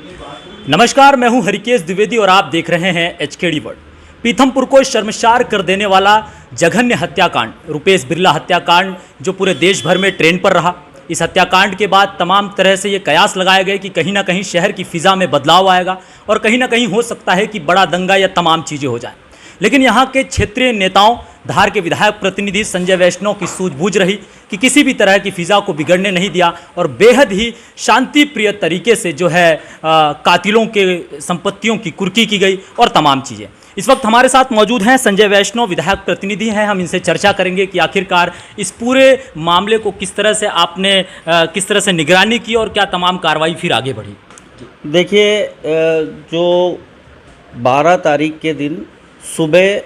नमस्कार, मैं हूं हरिकेश द्विवेदी और आप देख रहे हैं एचकेडी वर्ल्ड। पीथमपुर को शर्मसार कर देने वाला जघन्य हत्याकांड, रुपेश बिरला हत्याकांड, जो पूरे देश भर में ट्रेंड पर रहा। इस हत्याकांड के बाद तमाम तरह से ये कयास लगाए गए कि कहीं ना कहीं शहर की फिजा में बदलाव आएगा और कहीं ना कहीं हो सकता है कि बड़ा दंगा या तमाम चीज़ें हो जाएं। लेकिन यहाँ के क्षेत्रीय नेताओं, धार के विधायक प्रतिनिधि संजय वैष्णव की सूझबूझ रही कि किसी भी तरह की फिजा को बिगड़ने नहीं दिया और बेहद ही शांति प्रिय तरीके से जो है कातिलों के संपत्तियों की कुर्की की गई और तमाम चीज़ें। इस वक्त हमारे साथ मौजूद हैं संजय वैष्णव, विधायक प्रतिनिधि हैं। हम इनसे चर्चा करेंगे कि आखिरकार इस पूरे मामले को किस तरह से आपने किस तरह से निगरानी की और क्या तमाम कार्रवाई फिर आगे बढ़ी। देखिए, जो 12 तारीख के दिन सुबह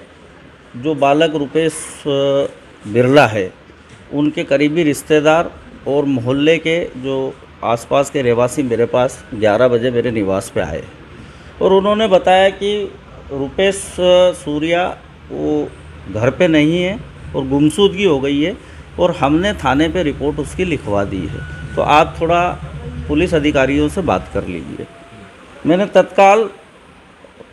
जो बालक रुपेश बिरला है, उनके करीबी रिश्तेदार और मोहल्ले के जो आसपास के रहवासी मेरे पास 11 बजे मेरे निवास पे आए और उन्होंने बताया कि रुपेश सूर्या वो घर पे नहीं है और गुमशुदगी हो गई है और हमने थाने पे रिपोर्ट उसकी लिखवा दी है, तो आप थोड़ा पुलिस अधिकारियों से बात कर लीजिए। मैंने तत्काल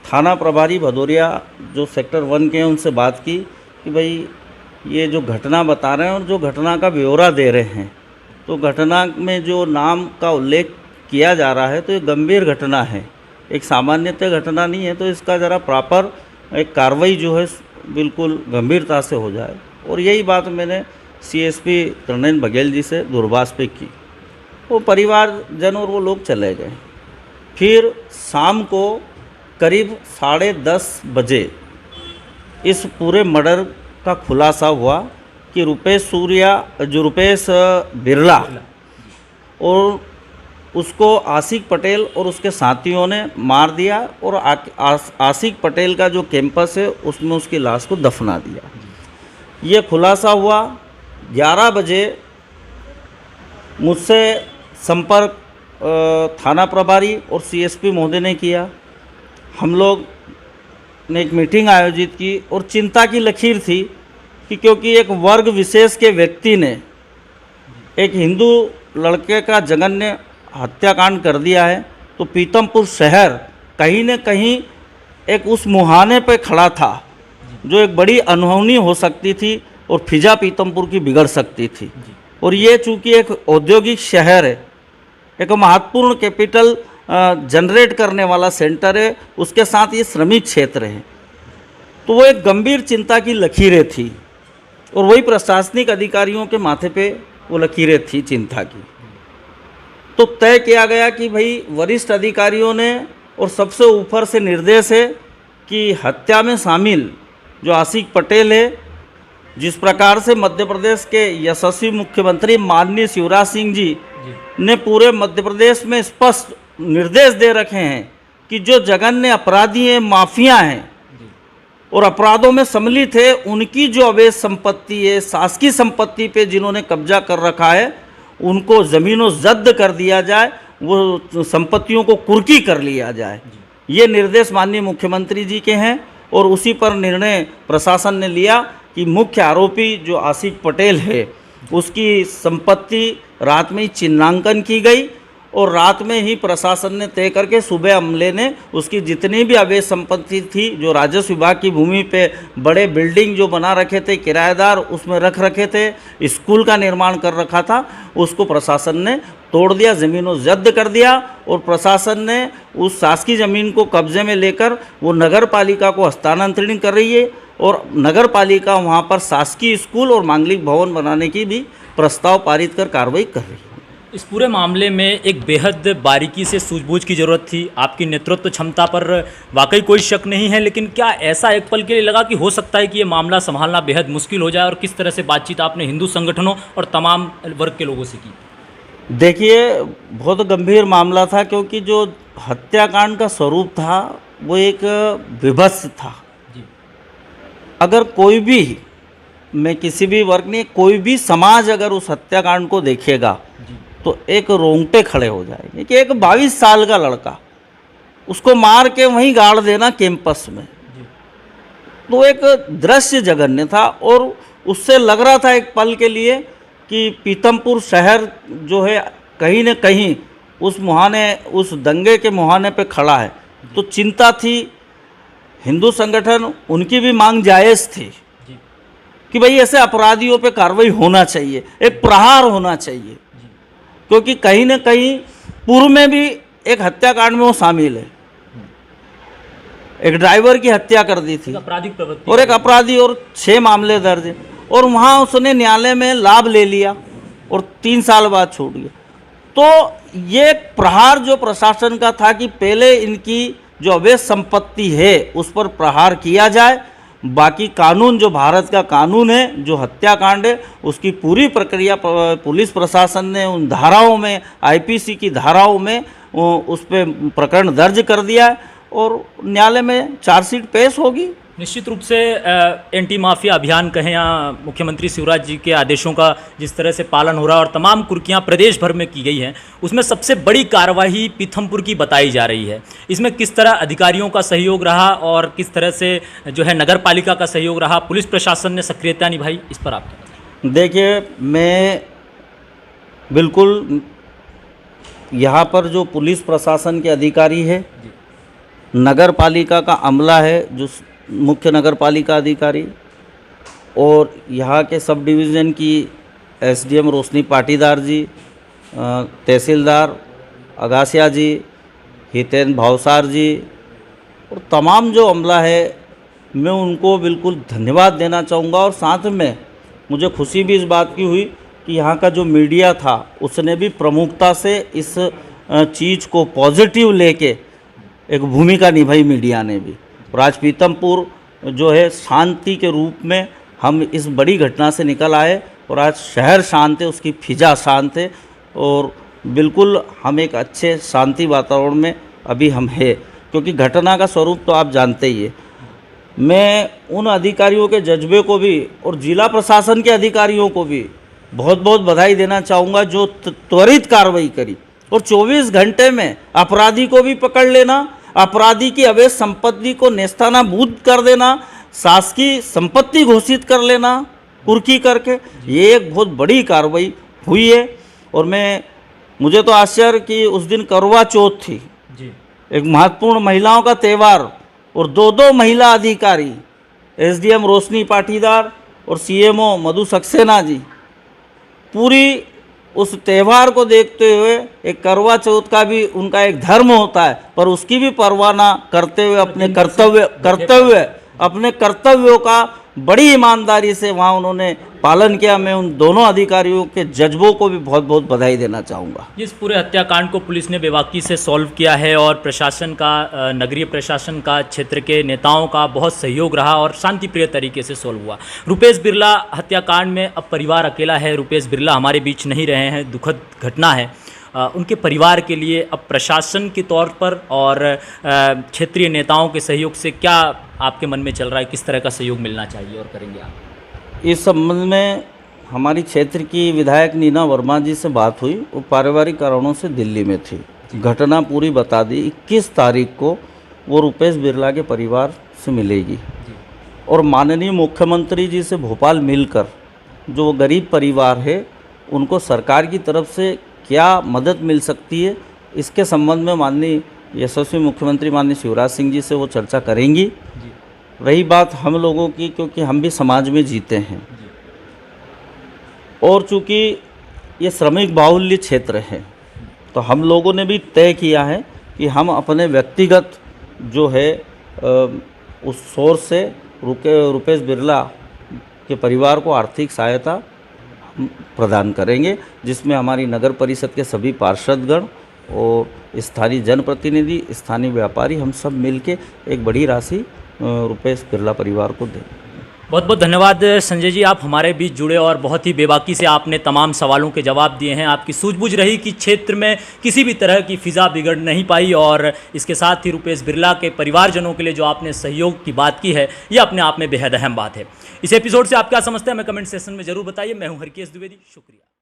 थाना प्रभारी भदौरिया जो सेक्टर 1 के हैं उनसे बात की कि भाई ये जो घटना बता रहे हैं और जो घटना का ब्यौरा दे रहे हैं, तो घटना में जो नाम का उल्लेख किया जा रहा है तो ये गंभीर घटना है, एक सामान्यतः घटना नहीं है, तो इसका ज़रा प्रॉपर एक कार्रवाई जो है बिल्कुल गंभीरता से हो जाए। और यही बात मैंने सीएसपी तृणेन बघेल जी से दूरभाष पे की। वो परिवारजन और वो लोग चले गए। फिर शाम को करीब 10:30 बजे इस पूरे मर्डर का खुलासा हुआ कि रुपेश बिरला और उसको आशिक पटेल और उसके साथियों ने मार दिया और आशिक पटेल का जो कैंपस है उसमें उसकी लाश को दफना दिया। ये खुलासा हुआ। 11 बजे मुझसे संपर्क थाना प्रभारी और सीएसपी महोदय ने किया। हम लोग ने एक मीटिंग आयोजित की और चिंता की लकीर थी कि क्योंकि एक वर्ग विशेष के व्यक्ति ने एक हिंदू लड़के का जघन्य हत्याकांड कर दिया है, तो पीथमपुर शहर कहीं न कहीं एक उस मुहाने पे खड़ा था जो एक बड़ी अनहोनी हो सकती थी और फिजा पीथमपुर की बिगड़ सकती थी। और ये चूँकि एक औद्योगिक शहर है, एक महत्वपूर्ण कैपिटल जनरेट करने वाला सेंटर है, उसके साथ ये श्रमिक क्षेत्र है, तो वो एक गंभीर चिंता की लकीरें थी और वही प्रशासनिक अधिकारियों के माथे पे वो लकीरें थी चिंता की। तो तय किया गया कि भाई वरिष्ठ अधिकारियों ने और सबसे ऊपर से निर्देश है कि हत्या में शामिल जो आशिक पटेल है, जिस प्रकार से मध्य प्रदेश के यशस्वी मुख्यमंत्री माननीय शिवराज सिंह जी ने पूरे मध्य प्रदेश में स्पष्ट निर्देश दे रखे हैं कि जो जघन्य अपराधी हैं, माफिया हैं और अपराधों में सम्मिलित है, उनकी जो अवैध संपत्ति है, शासकीय संपत्ति पे जिन्होंने कब्जा कर रखा है, उनको ज़मीनों जब्त कर दिया जाए, वो संपत्तियों को कुर्की कर लिया जाए। ये निर्देश माननीय मुख्यमंत्री जी के हैं और उसी पर निर्णय प्रशासन ने लिया कि मुख्य आरोपी जो आशिक पटेल है उसकी संपत्ति रात में ही चिन्हांकन की गई और रात में ही प्रशासन ने तय करके सुबह अमले ने उसकी जितनी भी अवैध संपत्ति थी, जो राजस्व विभाग की भूमि पे बड़े बिल्डिंग जो बना रखे थे, किराएदार उसमें रख रखे थे, स्कूल का निर्माण कर रखा था, उसको प्रशासन ने तोड़ दिया, ज़मीनों जब्त कर दिया और प्रशासन ने उस शासकीय ज़मीन को कब्जे में लेकर वो नगर पालिका को हस्तांतरित कर रही है और नगर पालिका वहाँ पर शासकीय स्कूल और मांगलिक भवन बनाने की भी प्रस्ताव पारित कर कार्रवाई कर रही है। इस पूरे मामले में एक बेहद बारीकी से सूझबूझ की ज़रूरत थी। आपकी नेतृत्व क्षमता पर वाकई कोई शक नहीं है, लेकिन क्या ऐसा एक पल के लिए लगा कि हो सकता है कि ये मामला संभालना बेहद मुश्किल हो जाए, और किस तरह से बातचीत आपने हिंदू संगठनों और तमाम वर्ग के लोगों से की? देखिए, बहुत गंभीर मामला था क्योंकि जो हत्याकांड का स्वरूप था वो एक विभत्स था। अगर कोई भी, मैं किसी भी वर्ग ने, कोई भी समाज अगर उस हत्याकांड को देखेगा तो एक रोंगटे खड़े हो जाएंगे कि एक 22 साल का लड़का, उसको मार के वहीं गाड़ देना कैंपस में, तो एक दृश्य जघन्य था। और उससे लग रहा था एक पल के लिए कि पीथमपुर शहर जो है कहीं न कहीं उस दंगे के मुहाने पे खड़ा है, तो चिंता थी। हिंदू संगठन उनकी भी मांग जायज़ थी कि भाई ऐसे अपराधियों पे कार्रवाई होना चाहिए, एक प्रहार होना चाहिए, क्योंकि कहीं ना कहीं पूर्व में भी एक हत्याकांड में वो शामिल है। एक ड्राइवर की हत्या कर दी थी आपराधिक प्रवृत्ति और एक अपराधी, और 6 मामले दर्ज हैं, और वहाँ उसने न्यायालय में लाभ ले लिया और 3 साल बाद छोड़ दिया। तो ये प्रहार जो प्रशासन का था कि पहले इनकी जो अवैध संपत्ति है उस पर प्रहार किया जाए, बाकी कानून जो भारत का कानून है, जो हत्याकांड है, उसकी पूरी प्रक्रिया पुलिस प्रशासन ने उन धाराओं में, आईपीसी की धाराओं में उस पर प्रकरण दर्ज कर दिया है और न्यायालय में चार्जशीट पेश होगी। निश्चित रूप से एंटी माफिया अभियान कहें या मुख्यमंत्री शिवराज जी के आदेशों का जिस तरह से पालन हो रहा है और तमाम कुर्कियां प्रदेश भर में की गई हैं, उसमें सबसे बड़ी कार्रवाई पीथमपुर की बताई जा रही है। इसमें किस तरह अधिकारियों का सहयोग रहा और किस तरह से जो है नगर पालिका का सहयोग रहा, पुलिस प्रशासन ने सक्रियता निभाई, इस पर आप देखिए, मैं बिल्कुल यहाँ पर जो पुलिस प्रशासन के अधिकारी है, नगर पालिका का अमला है, जो मुख्य नगर पालिका अधिकारी, और यहाँ के सब डिवीज़न की एसडीएम रोशनी पाटीदार जी, तहसीलदार अगासिया जी, हितेन भावसार जी, और तमाम जो अमला है, मैं उनको बिल्कुल धन्यवाद देना चाहूँगा। और साथ में मुझे खुशी भी इस बात की हुई कि यहाँ का जो मीडिया था उसने भी प्रमुखता से इस चीज़ को पॉजिटिव लेके एक भूमिका निभाई, मीडिया ने भी। और आज पीथमपुर जो है शांति के रूप में हम इस बड़ी घटना से निकल आए और आज शहर शांत है, उसकी फिजा शांत है और बिल्कुल हम एक अच्छे शांति वातावरण में अभी हम है, क्योंकि घटना का स्वरूप तो आप जानते ही है। मैं उन अधिकारियों के जज्बे को भी और जिला प्रशासन के अधिकारियों को भी बहुत बहुत बधाई देना चाहूँगा, जो त्वरित कार्रवाई करी और 24 घंटे में अपराधी को भी पकड़ लेना, अपराधी की अवैध संपत्ति को नेस्तानाबूद कर देना, शासकीय संपत्ति घोषित कर लेना कुर्की करके, ये एक बहुत बड़ी कार्रवाई हुई है। और मुझे तो आश्चर्य कि उस दिन करवा चौथ थी जी, एक महत्वपूर्ण महिलाओं का त्यौहार, और 2 महिला अधिकारी, एसडीएम रोशनी पाटीदार और सीएमओ मधु सक्सेना जी, पूरी उस त्यौहार को देखते हुए, एक करवा चौथ का भी उनका एक धर्म होता है, पर उसकी भी परवाह ना करते हुए अपने कर्तव्यों का बड़ी ईमानदारी से वहाँ उन्होंने पालन किया। मैं उन दोनों अधिकारियों के जज्बों को भी बहुत बहुत बधाई देना चाहूँगा। इस पूरे हत्याकांड को पुलिस ने बेबाकी से सॉल्व किया है और प्रशासन का, नगरीय प्रशासन का, क्षेत्र के नेताओं का बहुत सहयोग रहा और शांतिप्रिय तरीके से सॉल्व हुआ। रुपेश बिरला हत्याकांड में अब परिवार अकेला है, रुपेश बिरला हमारे बीच नहीं रहे हैं, दुखद घटना है। उनके परिवार के लिए अब प्रशासन के तौर पर और क्षेत्रीय नेताओं के सहयोग से क्या आपके मन में चल रहा है, किस तरह का सहयोग मिलना चाहिए और करेंगे आप? इस संबंध में हमारी क्षेत्र की विधायक नीना वर्मा जी से बात हुई, वो पारिवारिक कारणों से दिल्ली में थी। घटना पूरी बता दी, 21 तारीख को वो रुपेश बिरला के परिवार से मिलेगी और माननीय मुख्यमंत्री जी से भोपाल मिलकर जो गरीब परिवार है उनको सरकार की तरफ से क्या मदद मिल सकती है, इसके संबंध में माननीय यशस्वी मुख्यमंत्री माननीय शिवराज सिंह जी से वो चर्चा करेंगी। रही बात हम लोगों की, क्योंकि हम भी समाज में जीते हैं और चूँकि ये श्रमिक बाहुल्य क्षेत्र है, तो हम लोगों ने भी तय किया है कि हम अपने व्यक्तिगत जो है उस सोर्स से रुपेश बिरला के परिवार को आर्थिक सहायता प्रदान करेंगे, जिसमें हमारी नगर परिषद के सभी पार्षदगण और स्थानीय जनप्रतिनिधि, स्थानीय व्यापारी, हम सब मिलके एक बड़ी राशि रुपेश बिरला परिवार को दें। बहुत बहुत धन्यवाद संजय जी, आप हमारे बीच जुड़े और बहुत ही बेबाकी से आपने तमाम सवालों के जवाब दिए हैं। आपकी सूझबूझ रही कि क्षेत्र में किसी भी तरह की फिजा बिगड़ नहीं पाई और इसके साथ ही रुपेश बिरला के परिवारजनों के लिए जो आपने सहयोग की बात की है, ये अपने आप में बेहद अहम बात है। इस एपिसोड से आप क्या समझते हैं हमें कमेंट सेक्शन में जरूर बताइए। मैं हूँ हरकेश द्विवेदी, शुक्रिया।